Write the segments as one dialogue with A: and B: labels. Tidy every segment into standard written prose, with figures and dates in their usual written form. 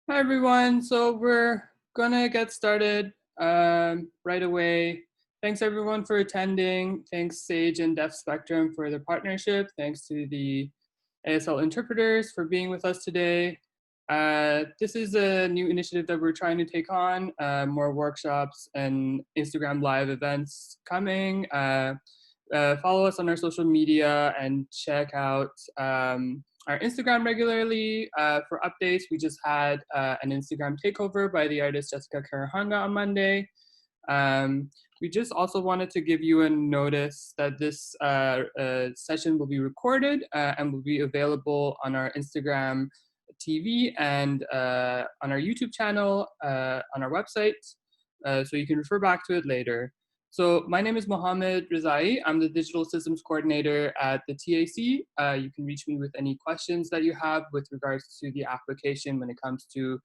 A: Hi everyone, so we're gonna get started right away. Thanks everyone for attending. Thanks Sage and Deaf Spectrum for their partnership. Thanks to the ASL interpreters for being with us today. This is a new initiative that we're trying to take on, more workshops and Instagram live events coming. Follow us on our social media and check out our Instagram regularly for updates. We just had an Instagram takeover by the artist Jessica Karahanga on Monday. We just also wanted to give you a notice that this session will be recorded and will be available on our Instagram TV and on our YouTube channel, on our website, so you can refer back to it later. So my name is Mohammed Reigh. I'm the Digital Systems Coordinator at the TAC. You can reach me with any questions that you have with regards to the application when it comes to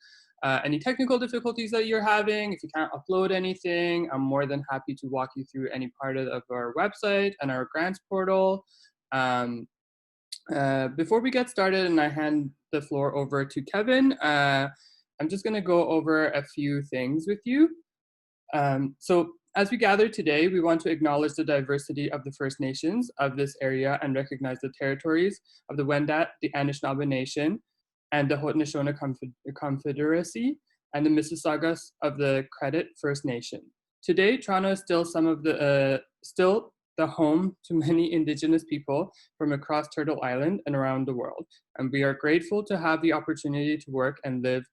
A: any technical difficulties that you're having. If you can't upload anything, I'm more than happy to walk you through any part of our website and our grants portal. Before we get started and I hand the floor over to Kevin, I'm just going to go over a few things with you. So as we gather today, we want to acknowledge the diversity of the First Nations of this area and recognize the territories of the Wendat, the Anishinaabe Nation, and the Haudenosaunee Confederacy, and the Mississaugas of the Credit First Nation. Today, Toronto is still the home to many Indigenous people from across Turtle Island and around the world. And we are grateful to have the opportunity to work and live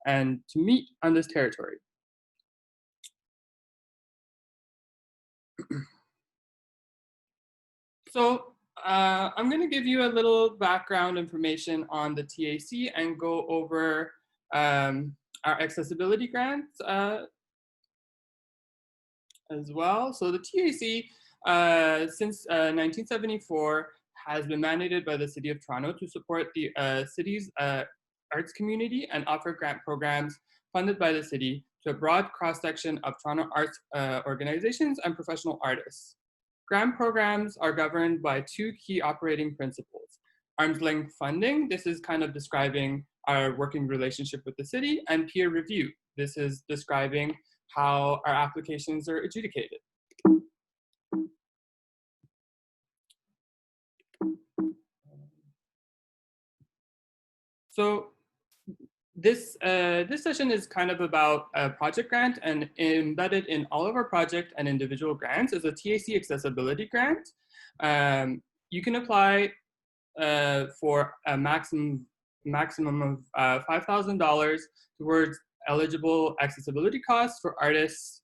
A: and to meet on this territory. So I'm going to give you a little background information on the TAC and go over our accessibility grants as well. So the TAC, since 1974, has been mandated by the City of Toronto to support the city's arts community and offer grant programs funded by the city to a broad cross-section of Toronto arts organizations and professional artists. Grant programs are governed by two key operating principles. Arm's length funding, this is kind of describing our working relationship with the city, and peer review. This is describing how our applications are adjudicated. So this session is kind of about a project grant, and embedded in all of our project and individual grants is a TAC Accessibility grant. You can apply for a maximum of $5,000 towards eligible accessibility costs for artists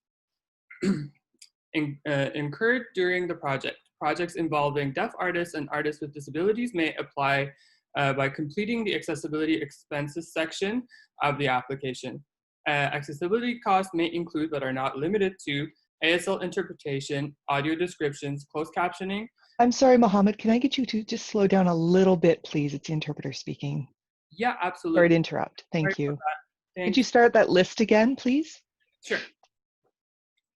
A: incurred during the project. Projects involving deaf artists and artists with disabilities may apply by completing the accessibility expenses section of the application. Accessibility costs may include, but are not limited to, ASL interpretation, audio descriptions, closed captioning.
B: I'm sorry, Mohammed, can I get you to just slow down a little bit, please? It's the interpreter speaking.
A: Yeah, absolutely.
B: Sorry to interrupt. Thank you.
A: Could
B: you start that list again, please?
A: Sure.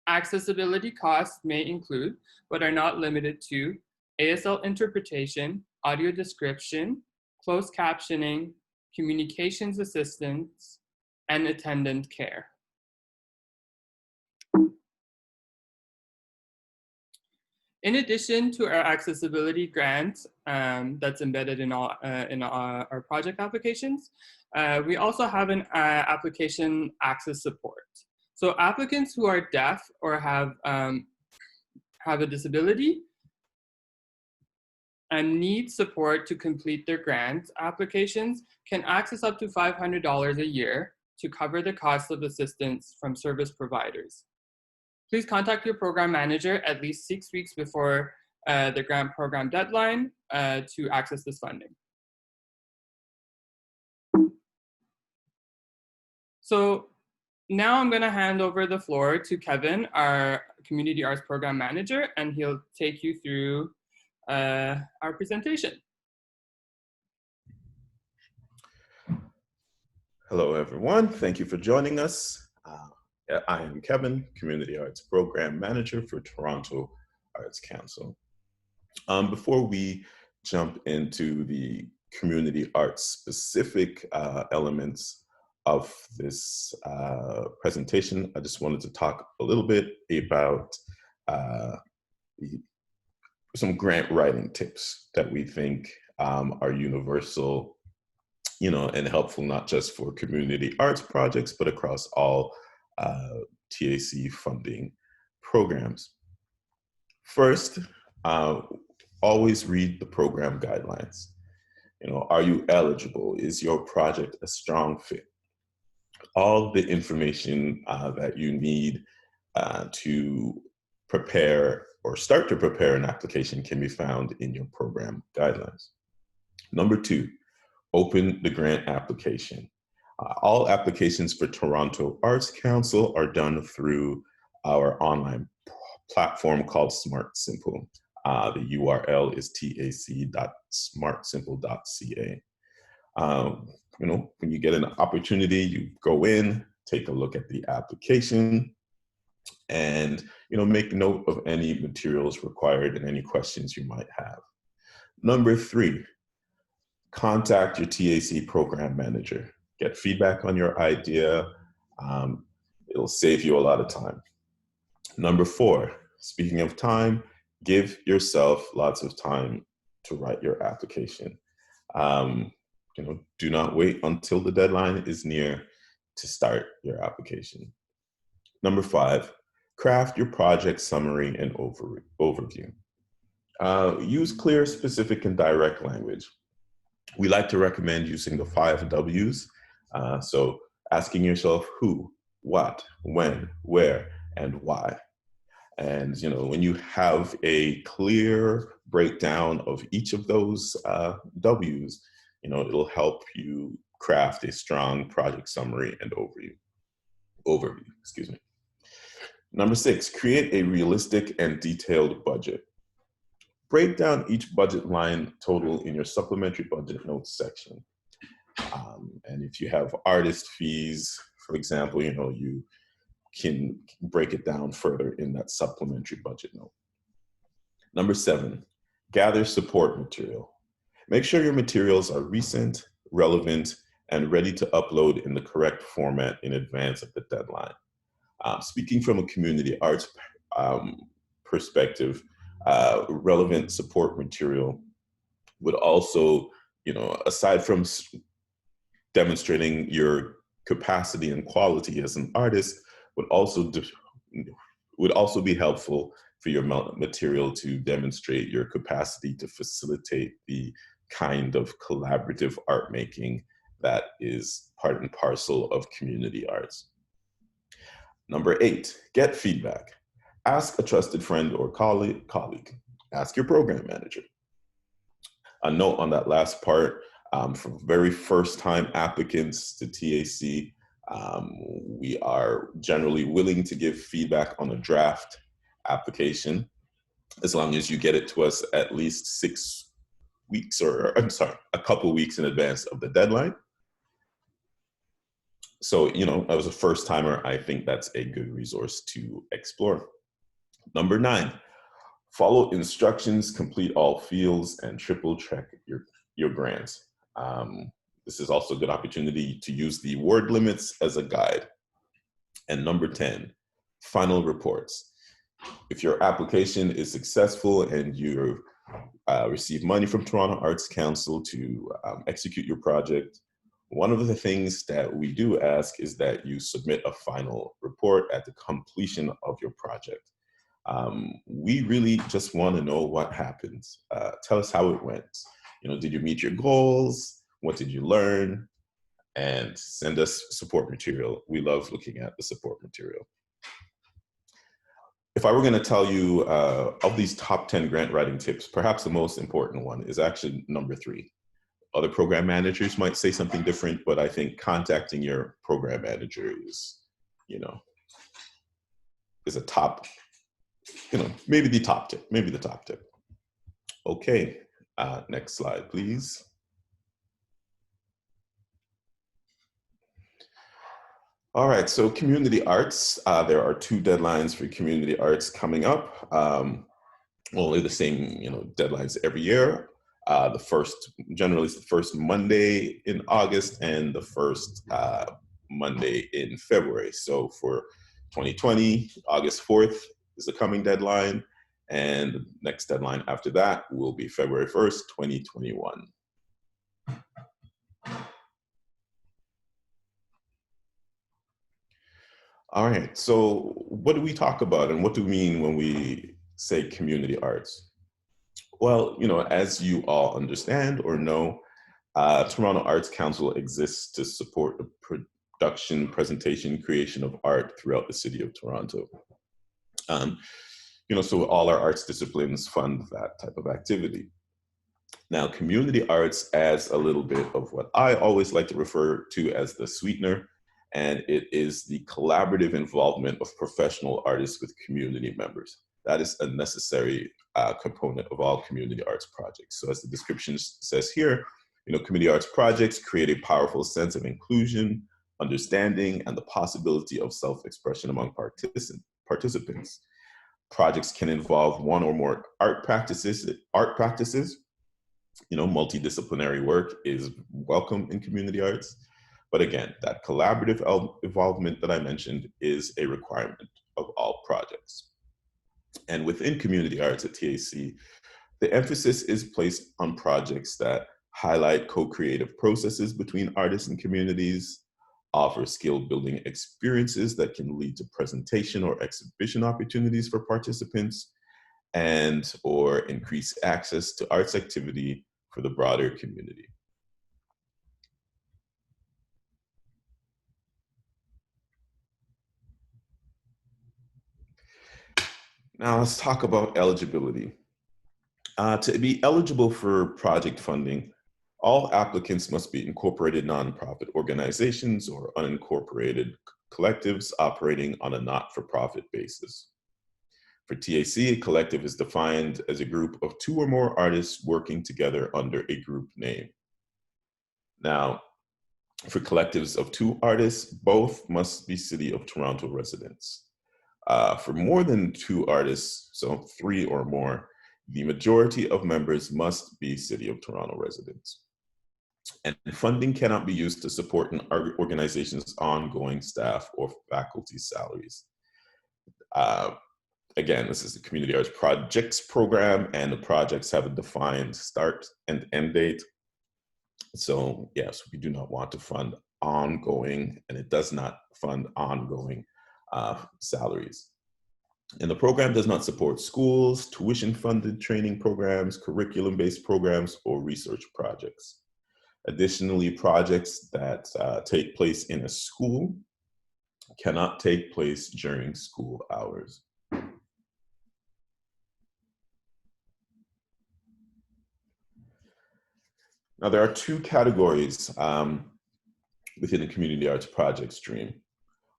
A: Accessibility costs may include, but are not limited to, ASL interpretation, audio description, closed captioning, communications assistance, and attendant care. In addition to our accessibility grant that's embedded in all in our project applications, we also have an application access support. So applicants who are deaf or have a disability and need support to complete their grant applications can access up to $500 a year to cover the cost of assistance from service providers. Please contact your program manager at least 6 weeks before the grant program deadline to access this funding. So now I'm going to hand over the floor to Kevin, our Community Arts Program Manager, and he'll take you through our presentation.
C: Hello, everyone. Thank you for joining us. I am Kevin, Community Arts Program Manager for Toronto Arts Council. Before we jump into the community arts specific elements of this presentation, I just wanted to talk a little bit about some grant writing tips that we think are universal, and helpful not just for community arts projects, but across all TAC funding programs. First, always read the program guidelines. Are you eligible? Is your project a strong fit? All the information that you need to prepare or start to prepare an application can be found in your program guidelines. Number 2, open the grant application. All applications for Toronto Arts Council are done through our online platform called Smart Simple. The URL is tac.smartsimple.ca. When you get an opportunity, you go in, take a look at the application, and make note of any materials required and any questions you might have. Number 3, contact your TAC program manager. Get feedback on your idea. It'll save you a lot of time. Number 4, speaking of time, give yourself lots of time to write your application. Do not wait until the deadline is near to start your application. Number 5, craft your project summary and overview. Use clear, specific, and direct language. We like to recommend using the 5 W's. So asking yourself who, what, when, where, and why. And when you have a clear breakdown of each of those W's, it'll help you craft a strong project summary and overview. Excuse me. Number 6, create a realistic and detailed budget. Break down each budget line total in your supplementary budget notes section. And if you have artist fees, for example, you can break it down further in that supplementary budget note. Number 7, gather support material. Make sure your materials are recent, relevant, and ready to upload in the correct format in advance of the deadline. Speaking from a community arts perspective, relevant support material would also, aside from demonstrating your capacity and quality as an artist, would also be helpful for your material to demonstrate your capacity to facilitate the kind of collaborative art making that is part and parcel of community arts. Number 8, get feedback. Ask a trusted friend or colleague. Ask your program manager. A note on that last part, for very first-time applicants to TAC, we are generally willing to give feedback on a draft application, as long as you get it to us at least 6 weeks, a couple weeks in advance of the deadline. So, as a first timer, I think that's a good resource to explore. Number 9, follow instructions, complete all fields, and triple check your grants. This is also a good opportunity to use the word limits as a guide. And number 10, final reports. If your application is successful and you receive money from Toronto Arts Council to execute your project, one of the things that we do ask is that you submit a final report at the completion of your project. We really just want to know what happened. Tell us how it went. Did you meet your goals? What did you learn? And send us support material. We love looking at the support material. If I were going to tell you of these top 10 grant writing tips, perhaps the most important one is actually number 3. Other program managers might say something different, but I think contacting your program manager is, is a top, maybe the top tip. Okay, next slide, please. All right, so community arts, there are 2 deadlines for community arts coming up. Only the same, deadlines every year. Generally it's the first Monday in August and the first Monday in February. So for 2020, August 4th is the coming deadline, and the next deadline after that will be February 1st, 2021. All right, so what do we talk about and what do we mean when we say community arts? Well, as you all understand or know, Toronto Arts Council exists to support the production, presentation, creation of art throughout the city of Toronto. So all our arts disciplines fund that type of activity. Now, community arts adds a little bit of what I always like to refer to as the sweetener, and it is the collaborative involvement of professional artists with community members. That is a necessary component of all community arts projects. So as the description says here, community arts projects create a powerful sense of inclusion, understanding, and the possibility of self-expression among participants. Projects can involve one or more art practices. Multidisciplinary work is welcome in community arts. But again, that collaborative involvement that I mentioned is a requirement of all projects. And within community arts at TAC, the emphasis is placed on projects that highlight co-creative processes between artists and communities, offer skill-building experiences that can lead to presentation or exhibition opportunities for participants, or increase access to arts activity for the broader community. Now let's talk about eligibility. To be eligible for project funding, all applicants must be incorporated nonprofit organizations or unincorporated collectives operating on a not-for-profit basis. For TAC, a collective is defined as a group of two or more artists working together under a group name. Now, for collectives of two artists, both must be City of Toronto residents. For more than two artists, so three or more, the majority of members must be City of Toronto residents. And funding cannot be used to support an organization's ongoing staff or faculty salaries. Again, this is the Community Arts Projects Program, and the projects have a defined start and end date. So yes, we do not want to fund ongoing, and it does not fund ongoing salaries. And the program does not support schools, tuition-funded training programs, curriculum-based programs, or research projects. Additionally, projects that take place in a school cannot take place during school hours. Now, there are two categories within the community arts project stream,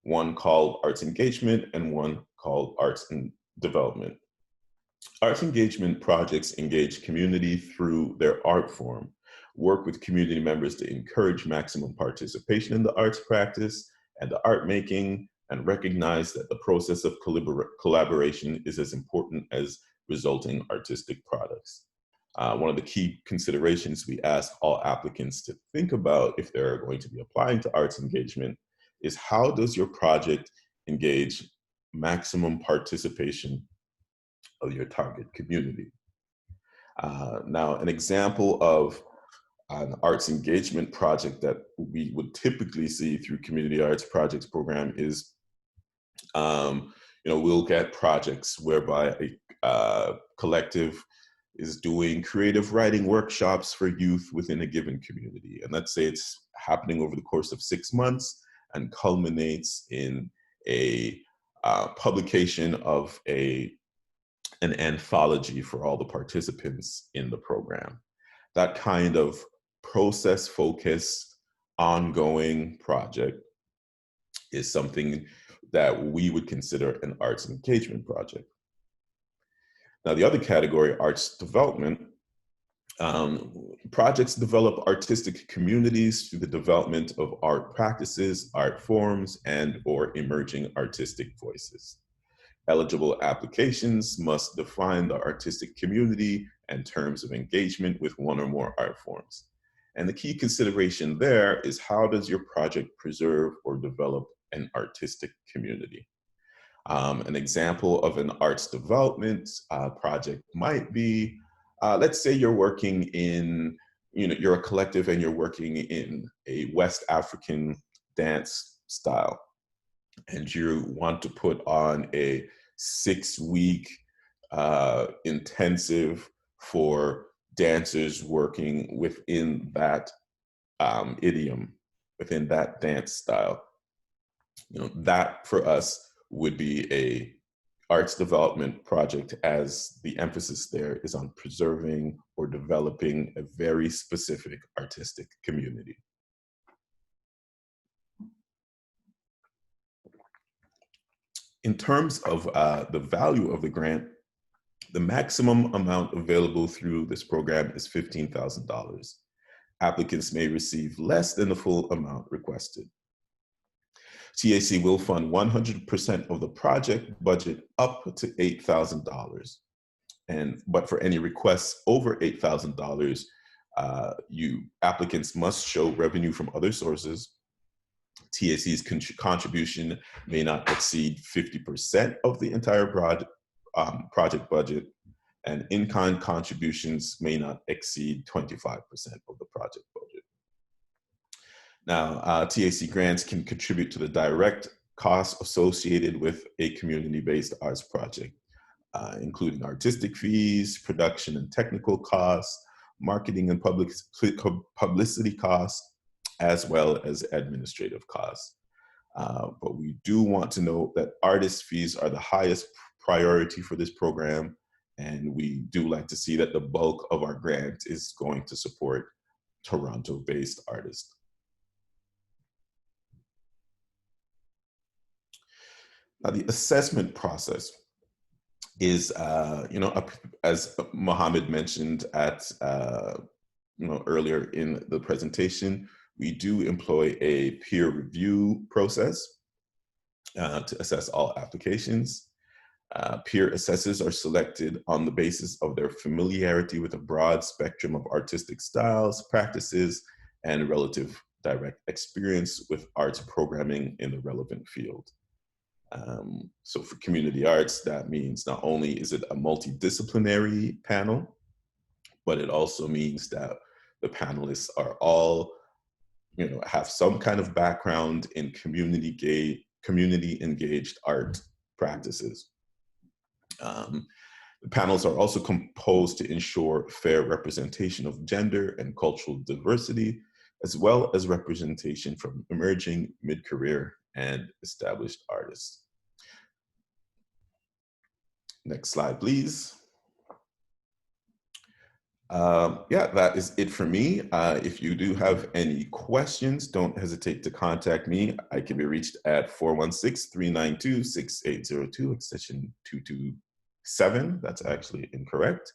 C: one called arts engagement and one called arts and development. Arts engagement projects engage community through their art form, work with community members to encourage maximum participation in the arts practice and the art making, and recognize that the process of collaboration is as important as resulting artistic products. One of the key considerations we ask all applicants to think about if they're going to be applying to arts engagement is, how does your project engage maximum participation of your target community? Now, an example of an arts engagement project that we would typically see through Community Arts Projects Program is, we'll get projects whereby a collective is doing creative writing workshops for youth within a given community. And let's say it's happening over the course of 6 months and culminates in a publication of an anthology for all the participants in the program. That kind of process-focused, ongoing project is something that we would consider an arts engagement project. Now, the other category, arts development, projects develop artistic communities through the development of art practices, art forms, and/or emerging artistic voices. Eligible applications must define the artistic community and terms of engagement with one or more art forms. And the key consideration there is, how does your project preserve or develop an artistic community? An example of an arts development project might be, let's say you're working in, you're a collective and you're working in a West African dance style, and you want to put on a 6-week intensive for dancers working within that idiom, within that dance style. That for us would be a arts development project, as the emphasis there is on preserving or developing a very specific artistic community. In terms of the value of the grant, the maximum amount available through this program is $15,000. Applicants may receive less than the full amount requested. TAC will fund 100% of the project budget up to $8,000. But for any requests over $8,000, applicants must show revenue from other sources. TAC's contribution may not exceed 50% of the entire project budget, and in-kind contributions may not exceed 25% of the project budget. Now, TAC grants can contribute to the direct costs associated with a community-based arts project, including artistic fees, production and technical costs, marketing and publicity costs, as well as administrative costs. But we do want to note that artist fees are the highest priority for this program, and we do like to see that the bulk of our grant is going to support Toronto-based artists. Now, the assessment process is, as Mohammed mentioned earlier in the presentation, we do employ a peer review process to assess all applications. Peer assessors are selected on the basis of their familiarity with a broad spectrum of artistic styles, practices, and relative direct experience with arts programming in the relevant field. So for community arts, that means not only is it a multidisciplinary panel, but it also means that the panelists are all, have some kind of background in community engaged art practices. The panels are also composed to ensure fair representation of gender and cultural diversity, as well as representation from emerging, mid-career, and established artists. Next slide, please. That is it for me. If you do have any questions, don't hesitate to contact me. I can be reached at 416-392-6802, extension 227. That's actually incorrect,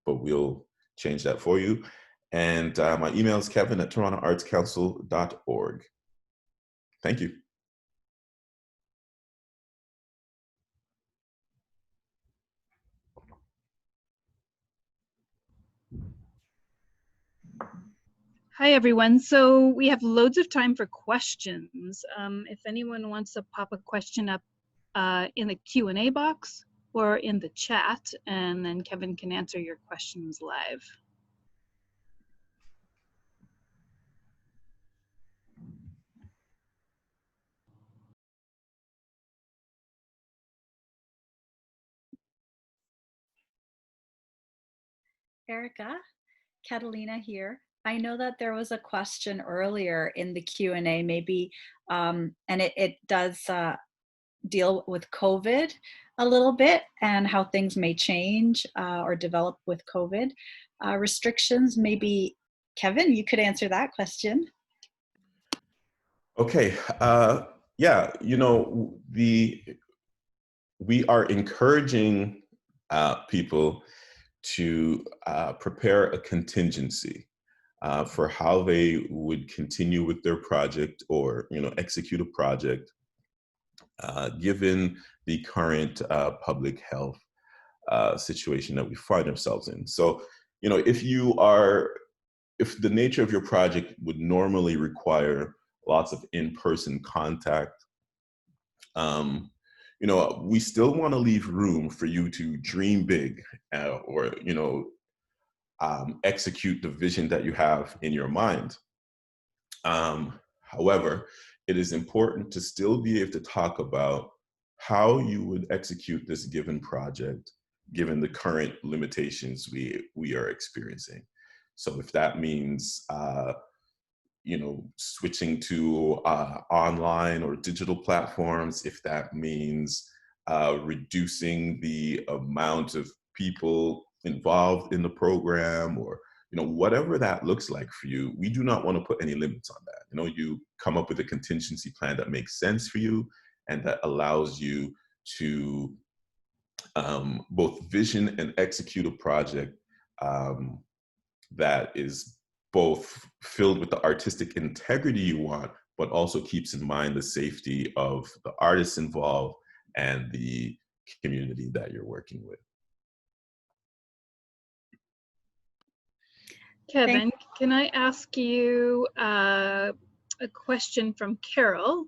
C: but we'll change that for you. And my email is kevin@torontoartscouncil.org. Thank you.
D: Hi, everyone. So we have loads of time for questions. If anyone wants to pop a question up in the Q&A box or in the chat, and then Kevin can answer your questions live.
E: Erica, Catalina here. I know that there was a question earlier in the Q&A, maybe, and it does deal with COVID a little bit and how things may change or develop with COVID restrictions. Maybe, Kevin, you could answer that question.
C: Okay, yeah, we are encouraging people to prepare a contingency for how they would continue with their project or execute a project given the current public health situation that we find ourselves in. So if you are if the nature of your project would normally require lots of in-person contact, you know, we still want to leave room for you to dream big, or, you know, execute the vision that you have in your mind. However, it is important to still be able to talk about how you would execute this given project, given the current limitations we are experiencing. So if that means, you know, switching to online or digital platforms, if that means reducing the amount of people involved in the program, or, you know, whatever that looks like for you, we do not want to put any limits on that. You know, you come up with a contingency plan that makes sense for you and that allows you to both vision and execute a project that is both filled with the artistic integrity you want, but also keeps in mind the safety of the artists involved and the community that you're working with.
D: Kevin, can I ask you a question from Carol?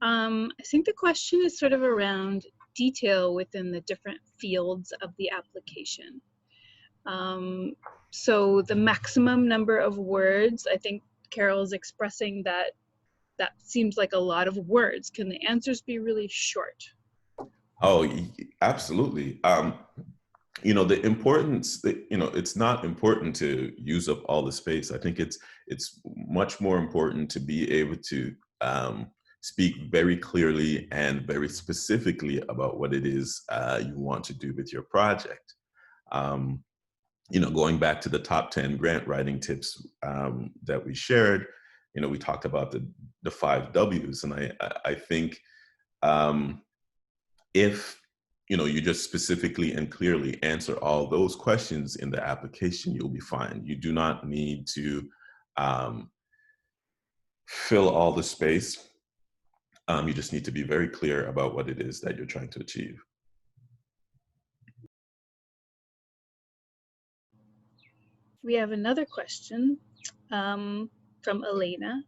D: I think the question is sort of around detail within the different fields of the application. So the maximum number of words, I think Carol's expressing that that seems like a lot of words. Can the answers be really short?
C: Oh, absolutely. You know, the importance that, you know, it's not important to use up all the space. I think it's much more important to be able to speak very clearly and very specifically about what it is you want to do with your project. You know, going back to the top 10 grant writing tips that we shared, you know, we talked about the 5 W's, and I think if, you know, you just specifically and clearly answer all those questions in the application, you'll be fine. You do not need to fill all the space. You just need to be very clear about what it is that you're trying to achieve.
D: We have another question from Elena.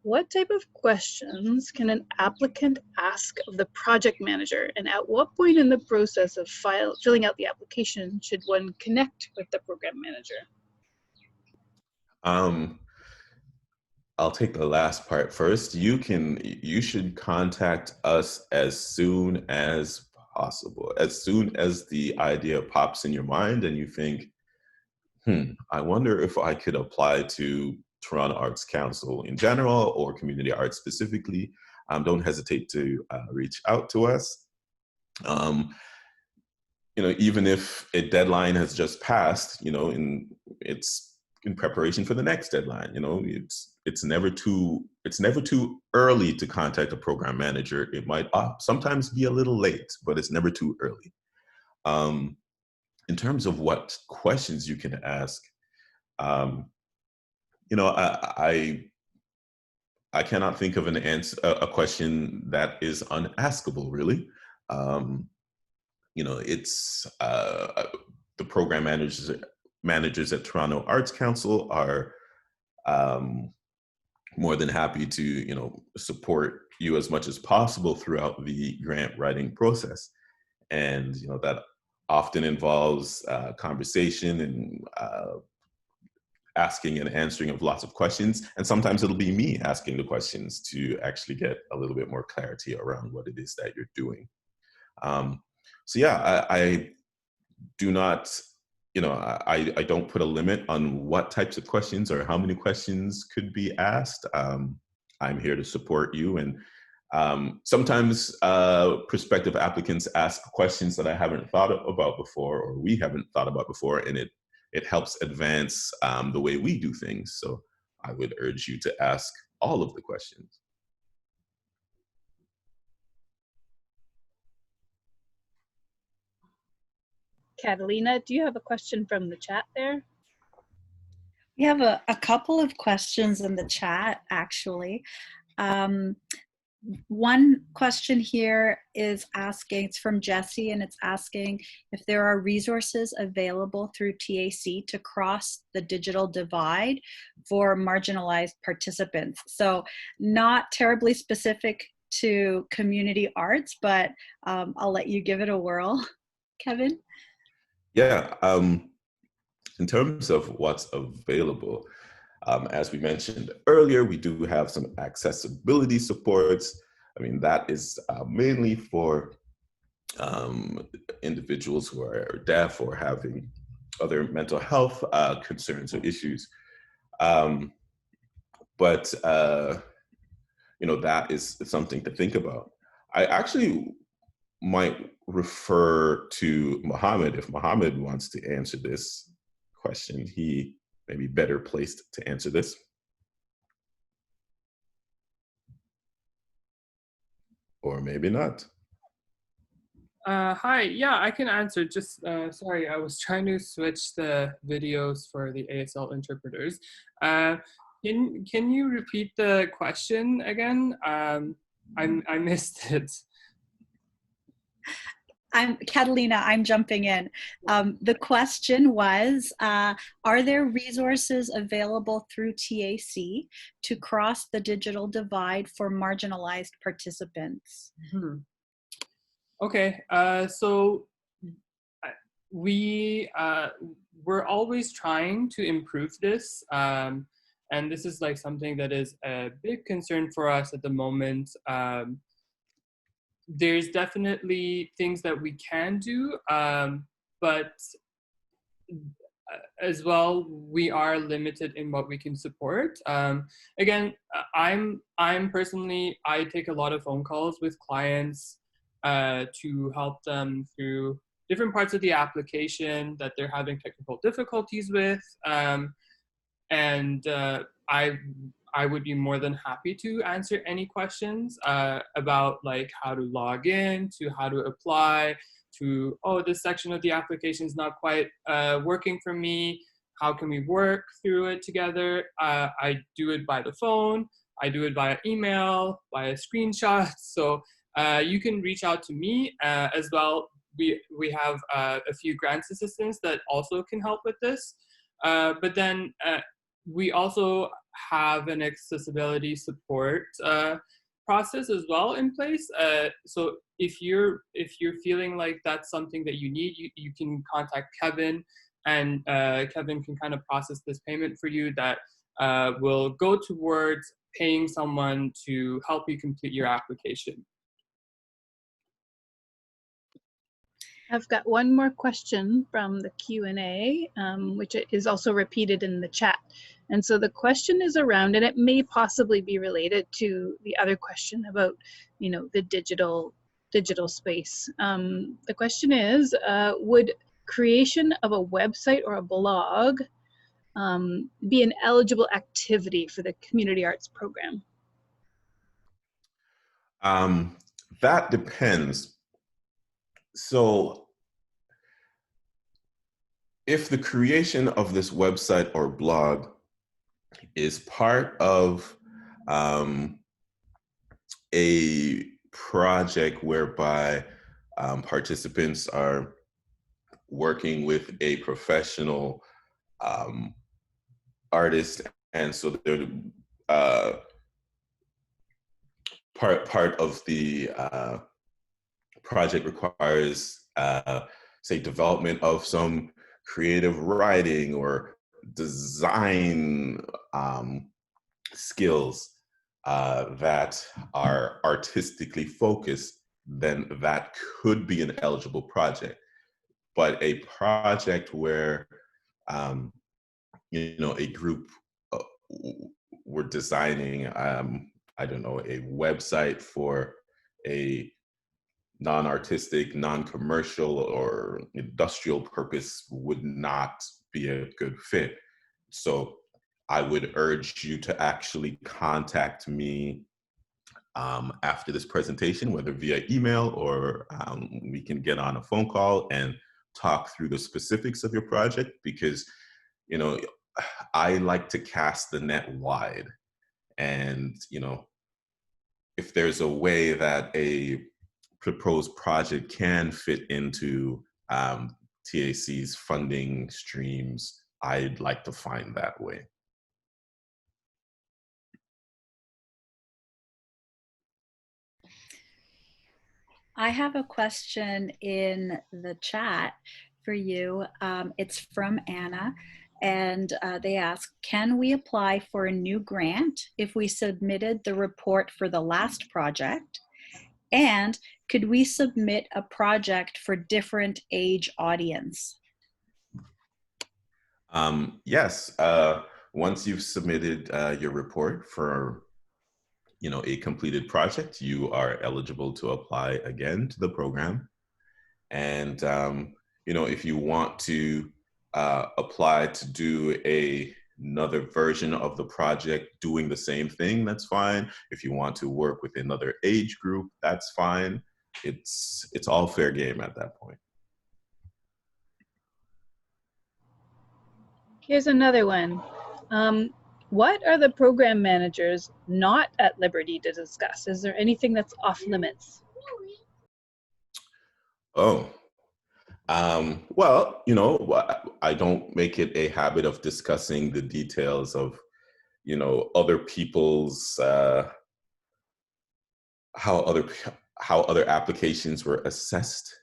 D: What type of questions can an applicant ask of the project manager, and at what point in the process of filling out the application should one connect with the program manager?
C: I'll take the last part first. You should contact us as soon as possible. As soon as the idea pops in your mind and you think, I wonder if I could apply to Toronto Arts Council in general or community arts specifically, don't hesitate to reach out to us. You know, even if a deadline has just passed, you know, it's in preparation for the next deadline. You know, it's never too early to contact a program manager. It might sometimes be a little late, but it's never too early. In terms of what questions you can ask, you know, I cannot think of a question that is unaskable, really. You know, it's the program managers at Toronto Arts Council are more than happy to, you know, support you as much as possible throughout the grant writing process. And, you know, that often involves conversation and asking and answering of lots of questions. And sometimes it'll be me asking the questions to actually get a little bit more clarity around what it is that you're doing. So yeah, I do not, you know, I don't put a limit on what types of questions or how many questions could be asked. I'm here to support you. And sometimes prospective applicants ask questions that I haven't thought about before, or we haven't thought about before, and it helps advance the way we do things. So I would urge you to ask all of the questions.
D: Catalina, do you have a question from the chat there?
E: We have a couple of questions in the chat, actually. One question here is asking, it's from Jesse, and it's asking if there are resources available through TAC to cross the digital divide for marginalized participants. So not terribly specific to community arts, but I'll let you give it a whirl, Kevin.
C: Yeah, in terms of what's available, as we mentioned earlier, we do have some accessibility supports. I mean, that is mainly for individuals who are deaf or having other mental health concerns or issues. But you know, that is something to think about. I actually might refer to Mohammed. If Mohammed wants to answer this question, he may be better placed to answer this. Or maybe not.
A: Hi, yeah, I can answer. Just sorry, I was trying to switch the videos for the ASL interpreters. Can you repeat the question again? I missed it.
E: Catalina, I'm jumping in. The question was, are there resources available through TAC to cross the digital divide for marginalized participants?
A: Hmm. Okay, so we're always trying to improve this. And this is like something that is a big concern for us at the moment. There's definitely things that we can do, but as well, we are limited in what we can support. Again, I'm personally, I take a lot of phone calls with clients to help them through different parts of the application that they're having technical difficulties with. And I would be more than happy to answer any questions about like how to log in, to how to apply, to, oh, this section of the application is not quite working for me. How can we work through it together? I do it by the phone. I do it via email, via screenshots. So you can reach out to me as well. We have a few grants assistants that also can help with this. But then we also have an accessibility support process as well in place. So if you're feeling like that's something that you need, you can contact Kevin, and Kevin can kind of process this payment for you that will go towards paying someone to help you complete your application.
D: I've got one more question from the Q&A, which is also repeated in the chat. And so the question is around, and it may possibly be related to the other question about, you know, the digital space. The question is, would creation of a website or a blog be an eligible activity for the community arts program?
C: That depends. So if the creation of this website or blog is part of a project whereby participants are working with a professional artist, and so they're part of the project requires, say, development of some creative writing or design skills that are artistically focused, then that could be an eligible project. But a project where, you know, a group were designing, I don't know, a website for a non-artistic, non-commercial, or industrial purpose would not be a good fit. So I would urge you to actually contact me after this presentation, whether via email or we can get on a phone call and talk through the specifics of your project, because, you know, I like to cast the net wide. And, you know, if there's a way that a proposed project can fit into TAC's funding streams, I'd like to find that way.
E: I have a question in the chat for you. It's from Anna, and they ask, can we apply for a new grant if we submitted the report for the last project? And could we submit a project for different age audience?
C: Yes, once you've submitted your report for a completed project, you are eligible to apply again to the program. And if you want to apply to do another version of the project doing the same thing, that's fine. If you want to work with another age group, that's fine. It's all fair game at that point.
D: Here's another one. What are the program managers not at liberty to discuss? Is there anything that's off limits?
C: Oh, well, I don't make it a habit of discussing the details of, other people's, how other applications were assessed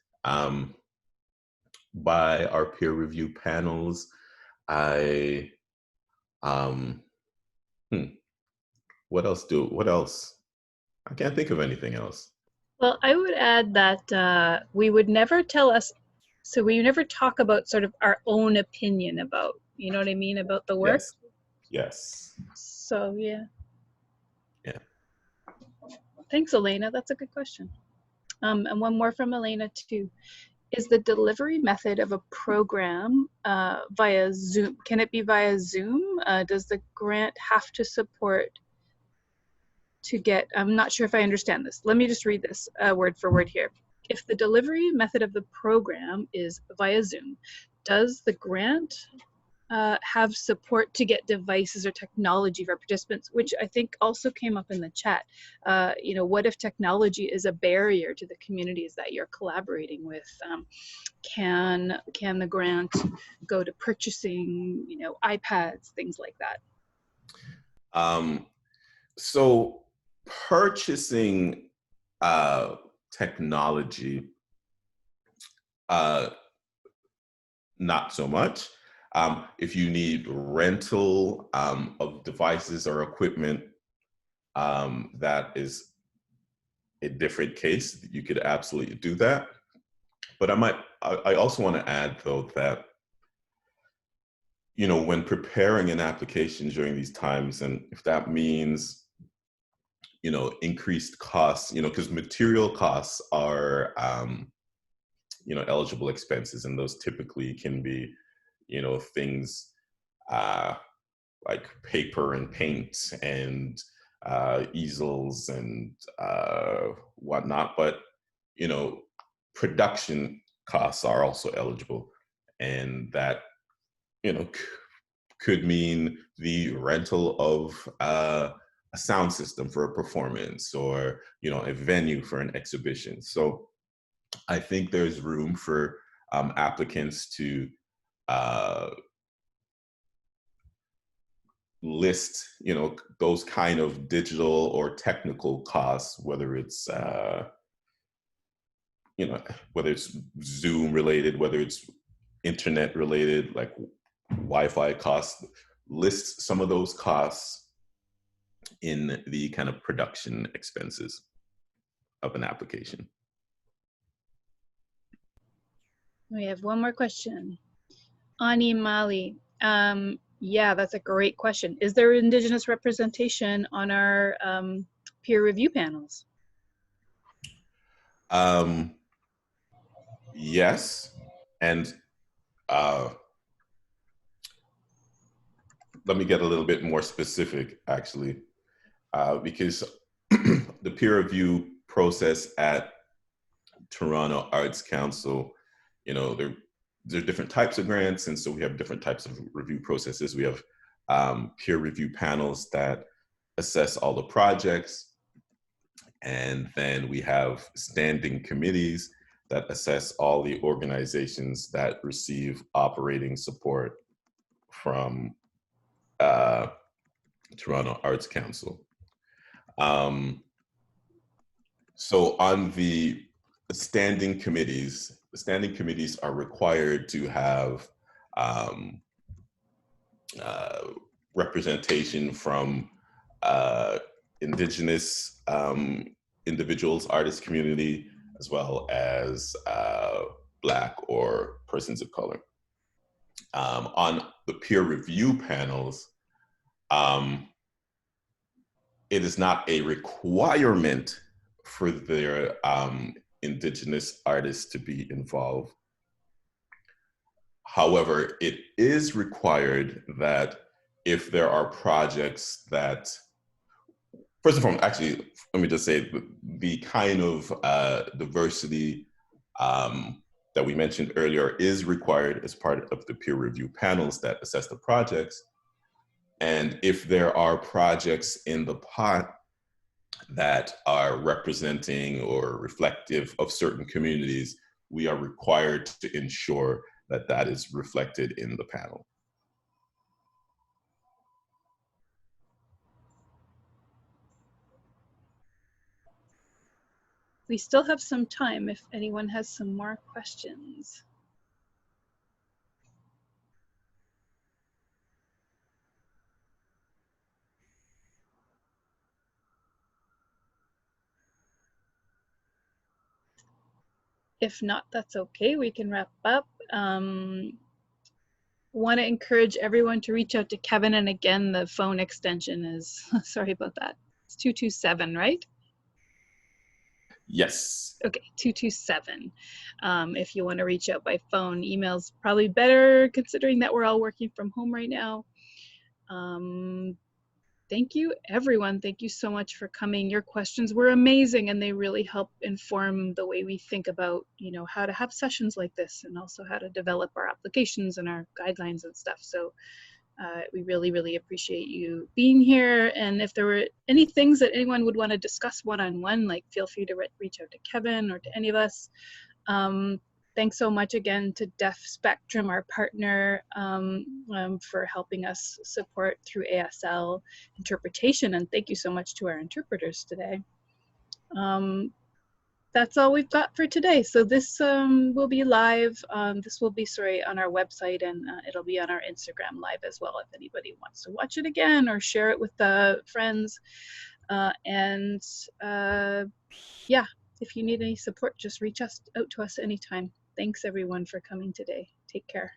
C: by our peer review panels. What else? I can't think of anything else.
D: Well, I would add that we would never we never talk about sort of our own opinion about, you know what I mean, about the work.
C: Yes.
D: So, yeah.
C: Yeah.
D: Thanks, Elena. That's a good question. And one more from Elena, too. Is the delivery method of a program via Zoom? Can it be via Zoom? Does the grant have to support to get, I'm not sure if I understand this. Let me just read this word for word here. If the delivery method of the program is via Zoom, does the grant have support to get devices or technology for participants, which I think also came up in the chat. What if technology is a barrier to the communities that you're collaborating with? Can the grant go to purchasing, iPads, things like that?
C: So purchasing technology, not so much. If you need rental of devices or equipment, that is a different case. You could absolutely do that. But I also want to add, though, that, when preparing an application during these times, and if that means, increased costs, because material costs are, eligible expenses, and those typically can be, things like paper and paint and easels and whatnot. But, production costs are also eligible, and that, could mean the rental of a sound system for a performance, or, a venue for an exhibition. So I think there's room for applicants to list, those kind of digital or technical costs, whether it's, whether it's Zoom related, whether it's internet related, like Wi-Fi costs, list some of those costs in the kind of production expenses of an application.
D: We have one more question. Ani Mali. Yeah, that's a great question. Is there Indigenous representation on our peer review panels?
C: Yes, and let me get a little bit more specific, actually, because the peer review process at Toronto Arts Council, there are different types of grants, and so we have different types of review processes. We have peer review panels that assess all the projects, And then we have standing committees that assess all the organizations that receive operating support from Toronto Arts Council. So on the standing committees, the standing committees are required to have representation from Indigenous individuals, artist community, as well as Black or persons of color. On the peer review panels, it is not a requirement for their Indigenous artists to be involved. However, it is required that if there are projects that, first and foremost, actually, let me just say the kind of diversity that we mentioned earlier is required as part of the peer review panels that assess the projects. And if there are projects in the pot that are representing or reflective of certain communities, we are required to ensure that that is reflected in the panel.
D: We still have some time if anyone has some more questions. If not, that's okay. We can wrap up. Want to encourage everyone to reach out to Kevin. And again, the phone extension is, sorry about that. It's 227, right?
C: Yes.
D: Okay, 227. If you want to reach out by phone, email's probably better considering that we're all working from home right now. Thank you, everyone. Thank you so much for coming. Your questions were amazing, and they really help inform the way we think about, you know, how to have sessions like this, and also how to develop our applications and our guidelines and stuff. So we really, really appreciate you being here. And if there were any things that anyone would want to discuss one-on-one, like feel free to reach out to Kevin or to any of us. Thanks so much again to Deaf Spectrum, our partner, for helping us support through ASL interpretation. And thank you so much to our interpreters today. That's all we've got for today. So this will be live. This will be, on our website, and it'll be on our Instagram live as well if anybody wants to watch it again or share it with friends. Yeah, if you need any support, just reach out to us anytime. Thanks everyone for coming today. Take care.